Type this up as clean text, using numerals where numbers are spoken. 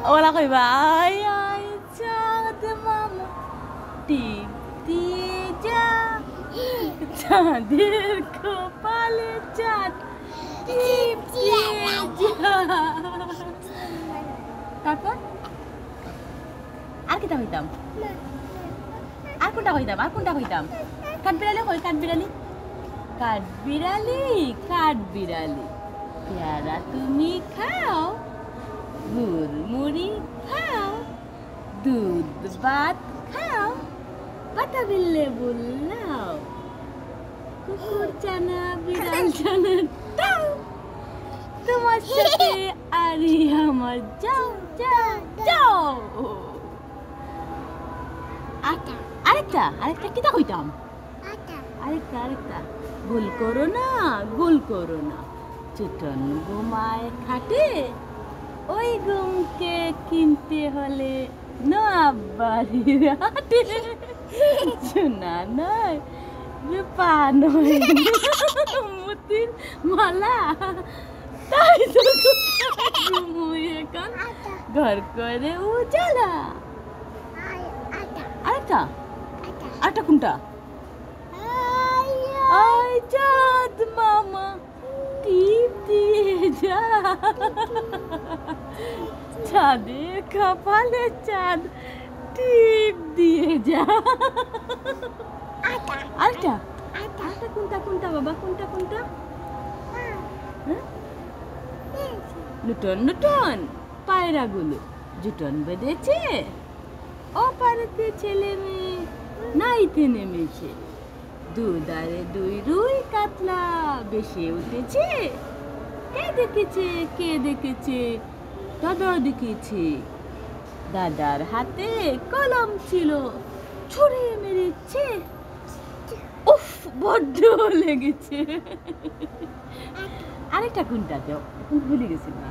OLA কইবা I I চাঁদ মামা টিপ দিয়ে যা চাঁদের কপালে চাঁদ টিপ দিয়ে যা। তারপর আর কিতা হইতাম? আর কোনটা হইতাম? আর কোনটা হইতাম? কাঠবিড়ালি কই কাঠবিড়ালি? কাঠবিড়ালি কাঠবিড়ালি পেয়ারা তুমি খাও, মুড়মুড়ি খাও, দুধ ভাত খাও, পাতা বিল্লে বললাও, কুকুর জানা বিড়াল জানা তাও, তোমার সাথে আরি আমার যাও যাও যাও। আরেকটা আরেকটা কিতা কইতাম? আরেকটা ভুল করো না, ভুল করো না, চুটন ঘুমায় খাটে, ওই ঘুমকে কিনতে হলে নবাড়ির হাটে, সোনা নয় রূপা নয় মতির মালা, তাই তো ঘুমুয়ে এখন ঘর করে উজালা। আরেকটা আরেকটা কোনটা? আই চাঁদ মামা টিপ দিয়ে যা চাঁদের কপালে চাঁদ টিপ দিয়ে যা। আরেকটা আরেকটা কোনটা কোনটা বাবা কোনটা কোনটা? নূতন নূতন পায়রাগুলো জুটন বেঁধেছে, ও পাড়াতে ছেলে মেয়ে নাইতে নেমেছে, দুধারে দুই রুই কাতলা বেশে উঠেছে, কে দেখেছে কে দেখেছে, দাদা দেখেছে, দাদার হাতে কলম ছিল ছুঁড়ে মেরেছে, উফ বড্ড লেগেছে। আরেকটা কোনটা দেও ভুলে গেছি না।